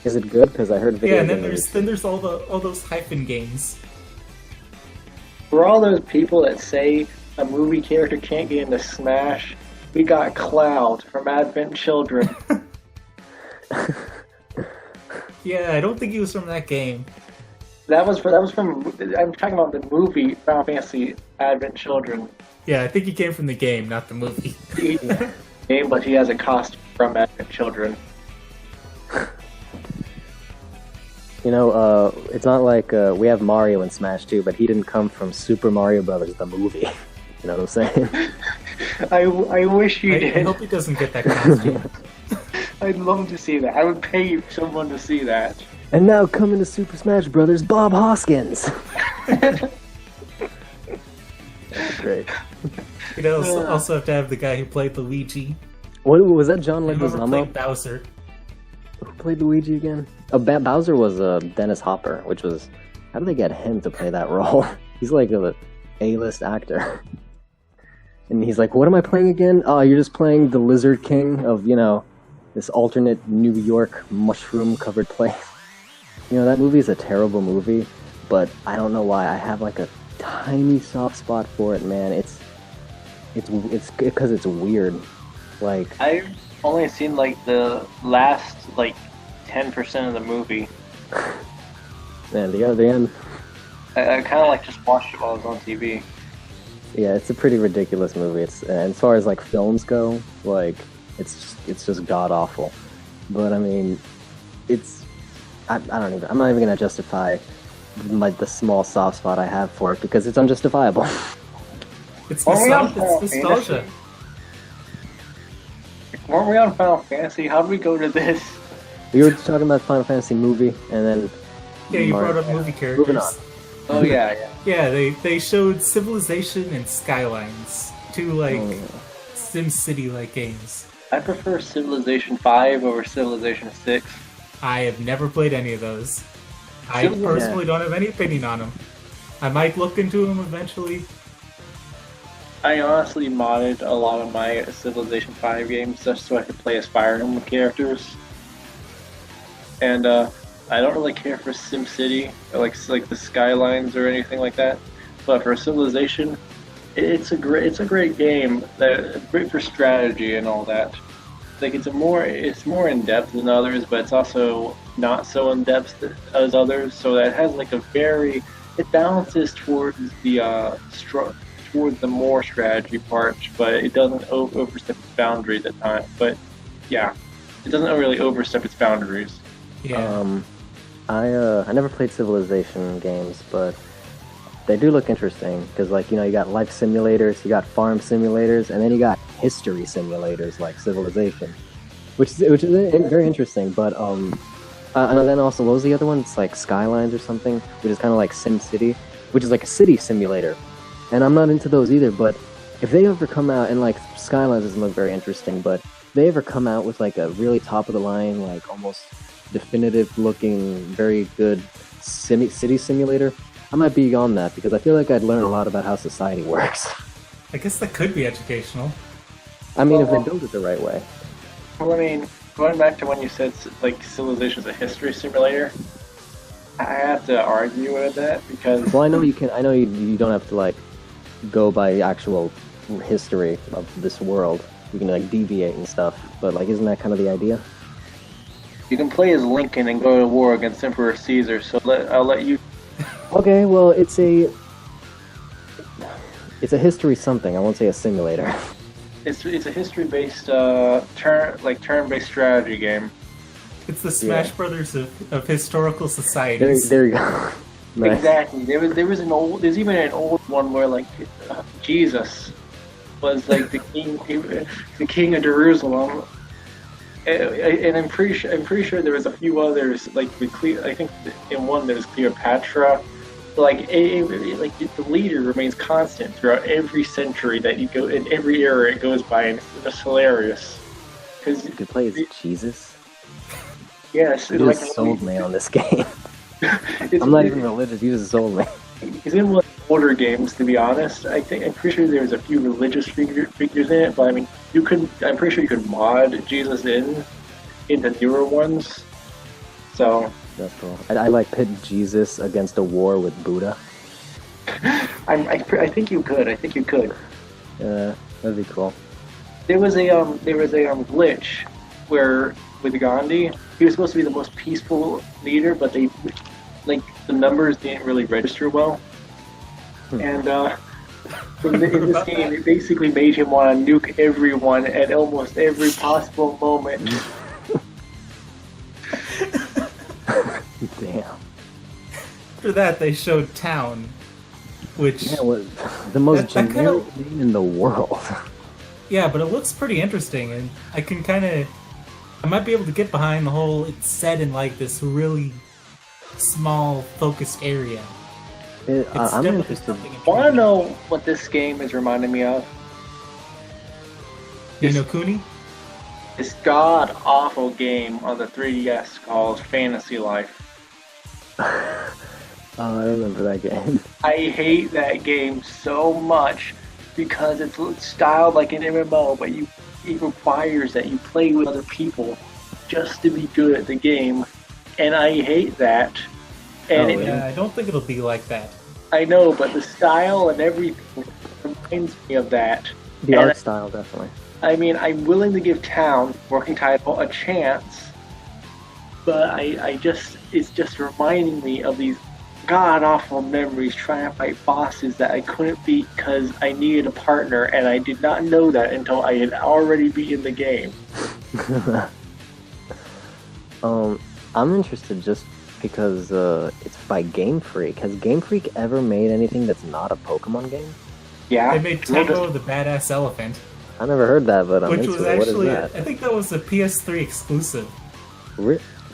Is it good? Because I heard video. Yeah, and then there's all those hyphen games. For all those people that say a movie character can't get into Smash, we got Cloud from Advent Children. Yeah, I don't think he was from that game. That was from. I'm talking about the movie Final Fantasy Advent Children. Yeah, I think he came from the game, not the movie. Game, but he has a costume from Advent Children. You know, it's not like we have Mario in Smash 2, but he didn't come from Super Mario Brothers, the movie. You know what I'm saying? I wish you did. I hope he doesn't get that costume. I'd love to see that. I would pay someone to see that. And now coming to Super Smash Brothers, Bob Hoskins. That's great. You know, also have to have the guy who played Luigi. What was that? John Whoever Leguizamo? played Bowser. Who played Luigi again? Oh, Bowser was Dennis Hopper, which was... How did they get him to play that role? He's like a A-list actor. And he's like, what am I playing again? Oh, you're just playing the Lizard King of, you know, this alternate New York mushroom-covered place. You know, that movie is a terrible movie, but I don't know why. I have like a tiny soft spot for it, man. It's because it's weird. Like, I've only seen like the last like 10% of the movie. Man, the end. I kind of like just watched it while it was on TV. Yeah, it's a pretty ridiculous movie. It's and as far as like films go, like it's just god awful. But I mean, I'm not even gonna justify the small soft spot I have for it because it's unjustifiable. It's nostalgia. Weren't we on Final Fantasy? How did we go to this? We were talking about Final Fantasy movie, and then Yeah, you brought up movie characters. Moving on. Oh yeah. Yeah, they showed Civilization and Skylines, two like SimCity like games. I prefer Civilization 5 over Civilization 6. I have never played any of those. I personally don't have any opinion on them. I might look into them eventually. I honestly modded a lot of my Civilization 5 games just so I could play as Fire Emblem characters. And I don't really care for SimCity, like the Skylines or anything like that. But for Civilization, it's a great game. Great for strategy and all that. Like it's more in depth than others, but it's also not so in depth as others. So that has like it balances towards the more strategy part, but it doesn't overstep its boundaries at times. But yeah, it doesn't really overstep its boundaries. Yeah. I never played Civilization games, but they do look interesting because, like, you know, you got life simulators, you got farm simulators, and then you got history simulators like Civilization, which is very interesting. But and then also, what was the other one? It's like Skylines or something, which is kind of like SimCity, which is like a city simulator. And I'm not into those either. But if they ever come out, and like Skylines doesn't look very interesting, but if they ever come out with like a really top of the line, like almost definitive looking, very good city simulator, I might be on that because I feel like I'd learn a lot about how society works. I guess that could be educational. I mean, if they build it the right way. Well, I mean, going back to when you said like Civilization's a history simulator, I have to argue with that because. Well, I know you can. I know you don't have to like go by actual history of this world. You can like deviate and stuff, but like, isn't that kind of the idea? You can play as Lincoln and go to war against Emperor Caesar. So I'll let you. Okay, well, it's a history something. I won't say a simulator. It's a history-based turn-based strategy game. It's the Smash Yeah. Brothers of historical There, societies. there you go. Nice. Exactly. There's even an old one where like Jesus was like the king of Jerusalem, and I'm pretty sure there was a few others like I think in one there's Cleopatra. Like like the leader remains constant throughout every century that you go in every era it goes by, and it's just hilarious. Because You could play as Jesus. yes, You like just sold me on this game. it's, I'm not even religious. You just sold me. He's in one of the older games, to be honest. I'm pretty sure there's a few religious figures in it, but I mean, I'm pretty sure you could mod Jesus in the newer ones. So That's cool. I like pit Jesus against a war with Buddha. I think you could. I think you could. That'd be cool. There was a glitch where with Gandhi, he was supposed to be the most peaceful leader, but they like the numbers didn't really register well, and in this game, it basically made him want to nuke everyone at almost every possible moment. Damn. After that, they showed Town, which Yeah, was the most That kinda- generic name in the world. yeah, but it looks pretty interesting, and I might be able to get behind the whole. It's set in like this really small, focused area. I'm definitely interested. something Want to intriguing. know what this game is reminding me of? You know, Cooney? This god awful game on the 3DS called Fantasy Life. Oh, I remember that game. I hate that game so much because it's styled like an MMO, but it requires that you play with other people just to be good at the game, and I hate that. And Oh, Yeah, I don't think it'll be like that. I know, but the style and everything reminds me of that. The And art style, definitely. I mean, I'm willing to give Town, working title, a chance, but it's just reminding me of these god awful memories trying to fight bosses that I couldn't beat because I needed a partner, and I did not know that until I had already beaten the game. I'm interested just because it's by Game Freak. Has Game Freak ever made anything that's not a Pokemon game? Yeah, They made Tembo the Badass Elephant, I never heard that, but I'm which into was it. What actually, is I that? think that was a PS3 exclusive.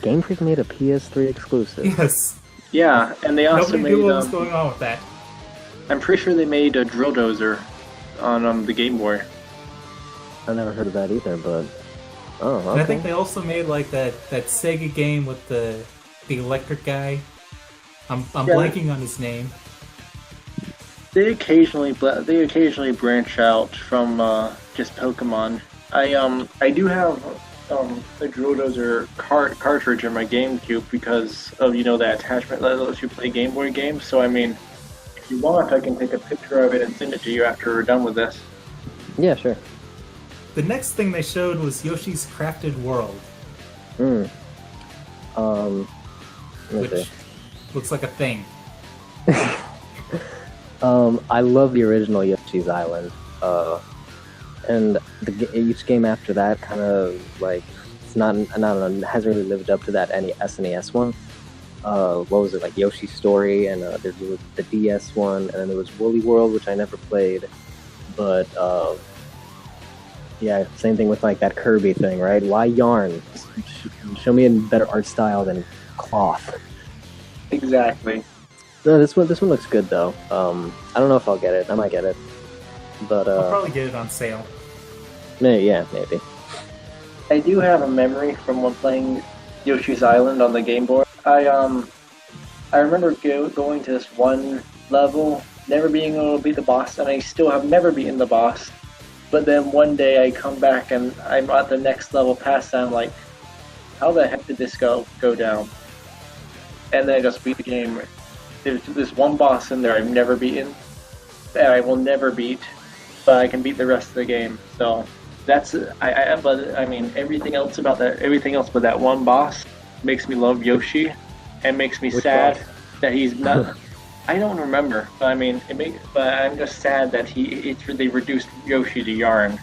Game Freak made a PS3 exclusive. Yes. yeah, and they also Nobody knew what was made. going on with that. I'm pretty sure they made a Drill Dozer on the Game Boy. I never heard of that either, but oh, And I think okay. they also made like that Sega game with the electric guy. I'm Yeah. blanking on his name. They occasionally branch out from just Pokemon. I do have a Drill Dozer cartridge in my GameCube because of that attachment that lets you play Game Boy games. So I mean, if you want, I can take a picture of it and send it to you after we're done with this. Yeah, sure. The next thing they showed was Yoshi's Crafted World, Hmm. Let me which see. looks like a thing. I love the original Yoshi's Island, and each game after that kind of like it's not hasn't really lived up to that any SNES one. What was it, like Yoshi's Story, and there was the DS one, and then there was Woolly World, which I never played, but yeah, same thing with like that Kirby thing, right? Why yarn? Show me a better art style than cloth. Exactly. No, this one looks good though. I don't know if I'll get it. I might get it, but I'll probably get it on sale. yeah, maybe. I do have a memory from when playing Yoshi's Island on the Game Boy. I remember going to this one level, never being able to beat the boss, and I still have never beaten the boss. But then one day I come back and I'm at the next level past that, I'm like, how the heck did this go down? And then I just beat the game. There's this one boss in there I've never beaten, that I will never beat, but I can beat the rest of the game. So that's but I mean everything else but that one boss makes me love Yoshi, and makes me Which sad boss? that he's not. I don't remember, but I mean but I'm just sad that they reduced Yoshi to yarn.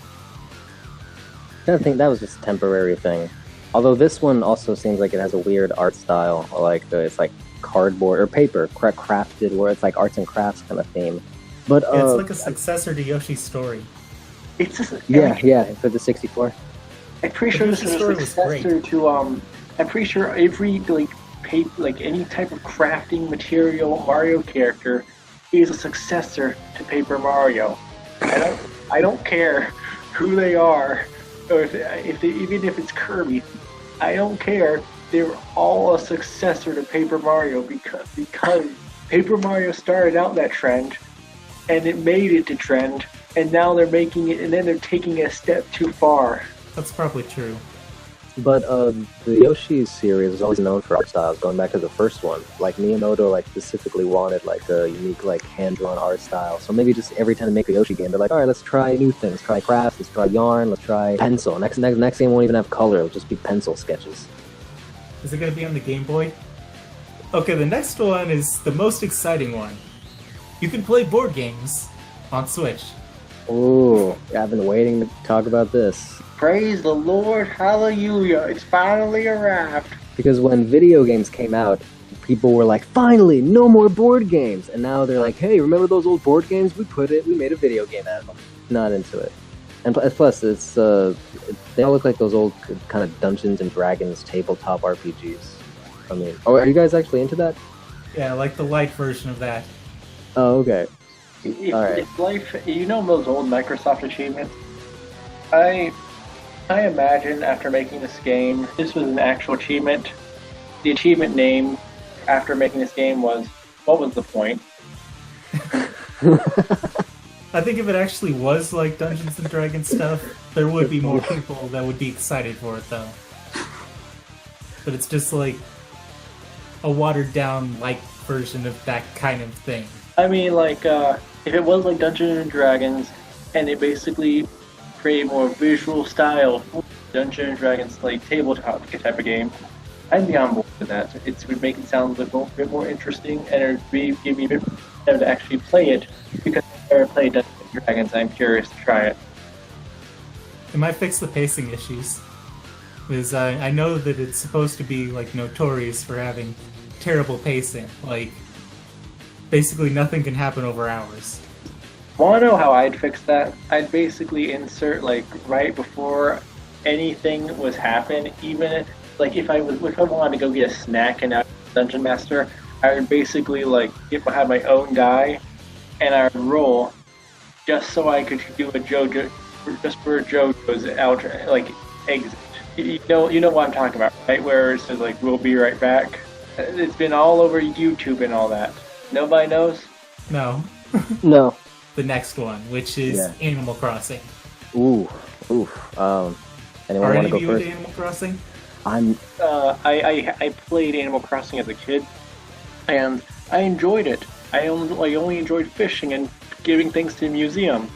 I think that was just a temporary thing. Although this one also seems like it has a weird art style, like it's like cardboard or paper crafted, where it's like arts and crafts kind of theme. But Yeah, it's like a successor to Yoshi's Story. It's just yeah, for the 64. I'm pretty sure this is Story a was successor to I'm pretty sure every like any type of crafting material Mario character is a successor to Paper Mario. I don't care who they are, or if they, even if it's Kirby, I don't care. They're all a successor to Paper Mario because Paper Mario started out that trend, and it made it to trend, and now they're making it, and then they're taking it a step too far. That's probably true. But the Yoshi series is always known for art styles, going back to the first one. Like Miyamoto, like specifically wanted like a unique, like hand-drawn art style. So maybe just every time they make a Yoshi game, they're like, all right, let's try new things. Let's try crafts. Let's try yarn. Let's try pencil. Next game won't even have color. It'll just be pencil sketches. Is it going to be on the Game Boy? Okay, the next one is the most exciting one. You can play board games on Switch. Ooh, I've been waiting to talk about this. Praise the Lord, hallelujah, it's finally arrived. Because when video games came out, people were like, finally, no more board games! And now they're like, hey, remember those old board games? We made a video game out of them. Not into it. And plus, it's they all look like those old kind of Dungeons and Dragons tabletop RPGs. I mean, are you guys actually into that? Yeah, like the light version of that. Oh, okay. If life, you know those old Microsoft achievements? I imagine after making this game, this was an actual achievement. The achievement name after making this game was, what was the point? I think if it actually was like Dungeons and Dragons stuff, there would be more people that would be excited for it, though. But it's just like a watered-down light version of that kind of thing. I mean, like, if it was like Dungeons and Dragons, and it basically create more visual style Dungeons and Dragons like tabletop type of game, I'd be on board with that. It would make it sound a little bit more interesting, and it would give me a bit more time to actually play it, because I've never played Dungeons and Dragons. I'm curious to try it. It might fix the pacing issues, because I know that it's supposed to be like notorious for having terrible pacing. Like, basically nothing can happen over hours. Want to know how I'd fix that? I'd basically insert, like, right before anything was happen, even like if I wanted to go get a snack and out Dungeon Master, I would basically like have my own guy, and I would roll just so I could do a JoJo, just for JoJo's out like exit. You know what I'm talking about, right? Where it says like, "We'll be right back." It's been all over YouTube and all that. Nobody knows? No. No. The next one, which is Animal Crossing. Ooh. Anyone want to go you first? into Animal Crossing? I played Animal Crossing as a kid, and I enjoyed it. I only enjoyed fishing and giving things to the museum,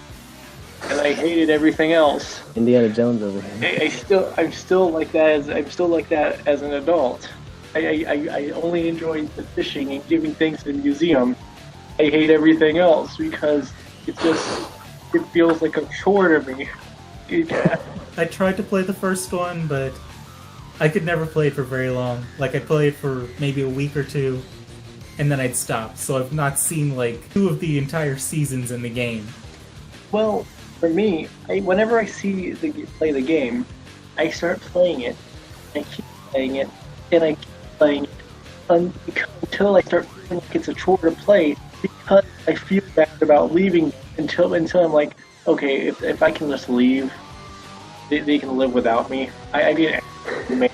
and I hated everything else. Indiana Jones over here. I'm still like that as an adult. I only enjoy the fishing and giving things to the museum. I hate everything else because it feels like a chore to me. I tried to play the first one, but I could never play it for very long. Like, I'd play it for maybe a week or two, and then I'd stop. So I've not seen, like, 2 of the entire seasons in the game. Well, for me, whenever I play the game, I start playing it, I keep playing it, and I keep playing it until I start feeling like it's a chore to play, because I feel bad about leaving until I'm like, okay, if I can just leave, they can live without me. I mean,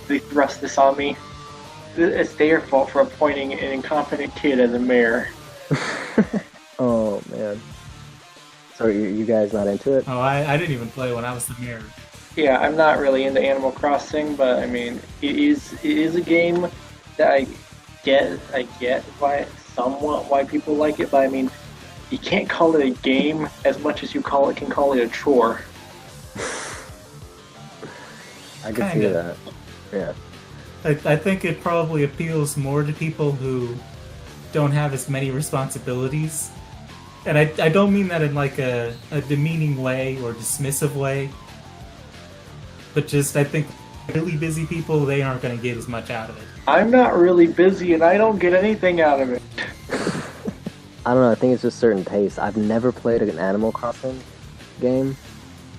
they thrust this on me. It's their fault for appointing an incompetent kid as a mayor. Oh man. So you guys not into it? Oh, I didn't even play when I was the mayor. Yeah, I'm not really into Animal Crossing, but I mean, it is a game that I get why people like it, but I mean, you can't call it a game as much as you can call it a chore. I can see that. Yeah. I think it probably appeals more to people who don't have as many responsibilities. And I don't mean that in like a demeaning way or dismissive way. But just, I think Really busy people, they aren't going to get as much out of it. I'm not really busy, and I don't get anything out of it. I don't know. I think it's just certain tastes. I've never played an Animal Crossing game.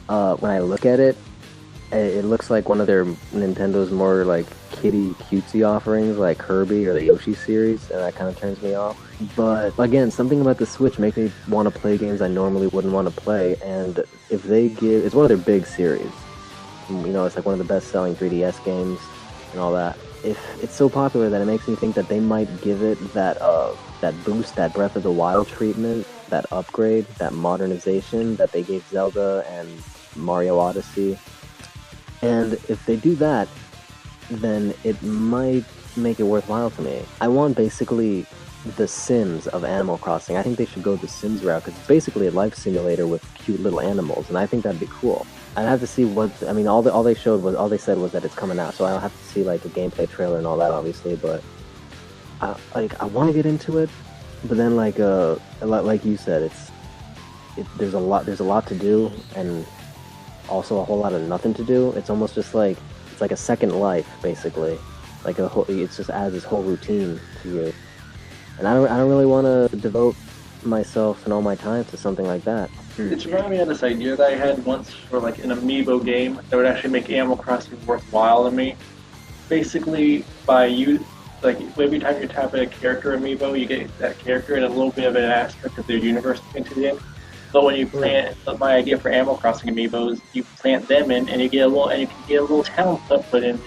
When I look at it, it looks like one of their Nintendo's more like kiddie cutesy offerings, like Kirby or the Yoshi series, and that kind of turns me off. But again, something about the Switch makes me want to play games I normally wouldn't want to play. And if they give, it's one of their big series. You know, it's like one of the best-selling 3DS games and all that. If it's so popular that it makes me think that they might give it that boost, that Breath of the Wild treatment, that upgrade, that modernization that they gave Zelda and Mario Odyssey. And if they do that, then it might make it worthwhile to me. I want basically the Sims of Animal Crossing. I think they should go the Sims route because it's basically a life simulator with cute little animals, and I think that'd be cool. I'd have to see what, I mean, all they said was that it's coming out, so I'll have to see like a gameplay trailer and all that, obviously. But I want to get into it, but then like you said, there's a lot to do, and also a whole lot of nothing to do. It's almost just like it's like a second life, basically. Like it's just adds this whole routine to you, and I don't really want to devote myself and all my time to something like that. It reminded me of this idea that I had once for like an amiibo game that would actually make Animal Crossing worthwhile to me. Basically, like every time you tap a character amiibo, you get that character and a little bit of an aspect of their universe into the game. So when you plant, my idea for Animal Crossing amiibos, you plant them in, and you can get a little town put in.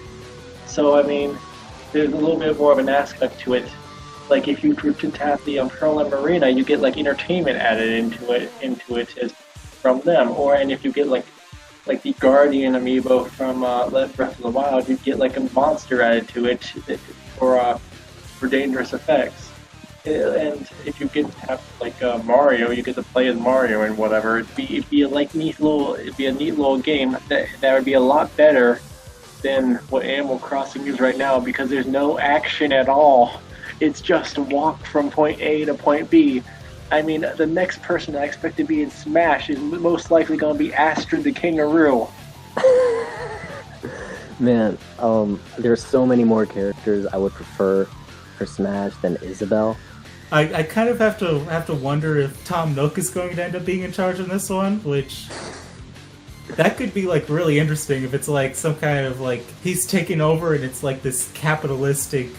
So I mean, there's a little bit more of an aspect to it. Like if you were to tap the Pearl Marina, you get like entertainment added into it as from them. And if you get like the Guardian amiibo from Breath of the Wild, you get like a monster added to it for dangerous effects. And if you get to tap like Mario, you get to play as Mario and whatever. It'd be a neat little game that would be a lot better than what Animal Crossing is right now because there's no action at all. It's just walk from point A to point B. I mean, the next person I expect to be in Smash is most likely going to be Astrid the Kangaroo. Man, there's so many more characters I would prefer for Smash than Isabelle. I kind of have to wonder if Tom Nook is going to end up being in charge of this one, which that could be like really interesting if it's like some kind of like he's taking over and it's like this capitalistic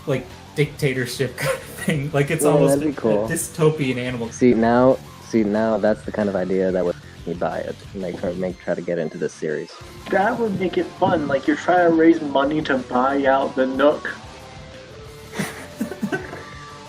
like dictatorship kind of thing. Like it's almost a dystopian animal. See now that's the kind of idea that would make me buy it. Try to get into this series. That would make it fun. Like you're trying to raise money to buy out the Nook.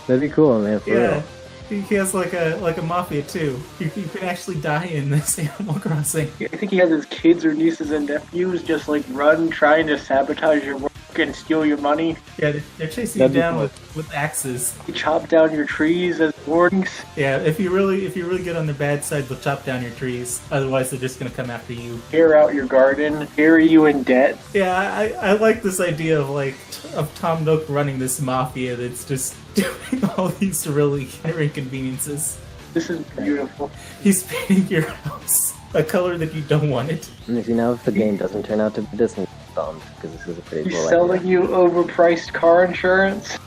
That'd be cool, man. For real. He has like a mafia too. You can actually die in this Animal Crossing. I think he has his kids or nieces and nephews just like run trying to sabotage your work and steal your money. Yeah, they're chasing you down with axes. You chop down your trees as warnings. Yeah, if you really get on the bad side, they'll chop down your trees. Otherwise, they're just gonna come after you. Tear out your garden, bury you in debt. Yeah, I like this idea of Tom Nook running this mafia that's just doing all these really inconveniences. This is beautiful. He's painting your house a color that you don't want it. And if the game doesn't turn out to be this, I'm bummed because this is a pretty cool idea. He's selling you overpriced car insurance.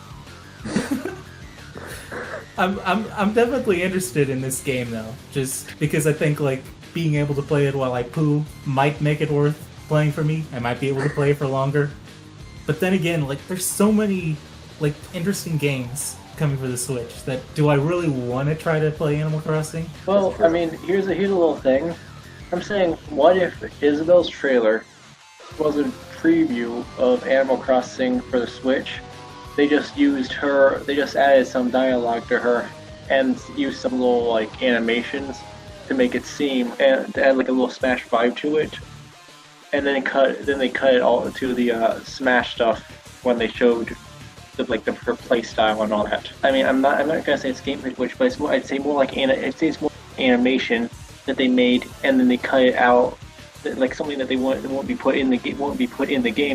I'm definitely interested in this game though, just because I think like being able to play it while I poo might make it worth playing for me. I might be able to play it for longer. But then again, like there's so many like interesting games coming for the Switch that do I really want to try to play Animal Crossing? Well, I mean, here's a little thing. I'm saying, what if Isabelle's trailer was a preview of Animal Crossing for the Switch? They just added some dialogue to her and used some little like animations to make it seem and to add like a little Smash vibe to it. And then they cut it all to the Smash stuff when they showed her play style and all that. I mean, I'm not gonna say it's gameplay Switch, but I'd say more like it's more animation that they made and then they cut it out, like something that won't be put in the game,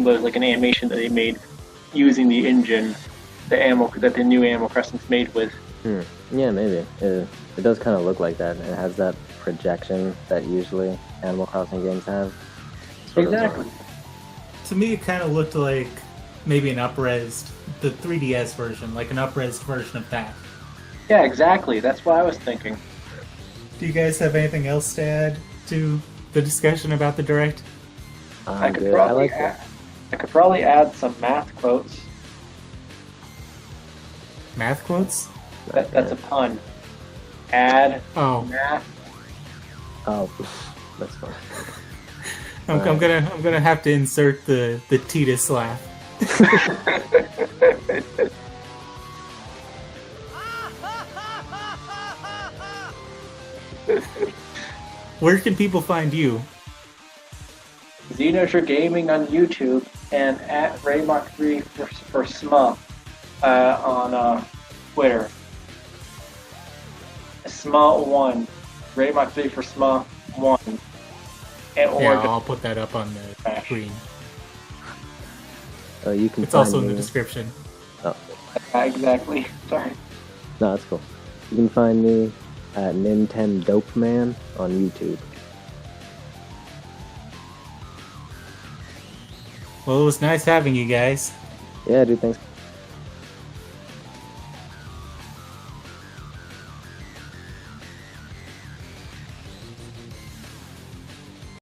but it's like an animation that they made using the engine that the new Animal Crossing's made with. Yeah, maybe. It does kind of look like that. It has that projection that usually Animal Crossing games have. Exactly. To me, it kind of looked like maybe an up-resed, the 3DS version, like an up-resed version of that. Yeah, exactly. That's what I was thinking. Do you guys have anything else to add to the discussion about the Direct? I could Good. I probably like add, that. I could probably add some math quotes. Math quotes? That's a pun. Add Oh, math. Oh, that's fine. I'm gonna have to insert the Titus laugh. Where can people find you? Xenoture Gaming on YouTube and at Raymach3 for SMA on Twitter. SMA1. Raymach3 for SMA1. And or Yeah, I'll put that up on the screen. You can. It's find also in me... the description. Oh, exactly. Sorry. no, that's cool. You can find me at NintenDopeman on YouTube. Well, it was nice having you guys. Yeah, dude. Thanks.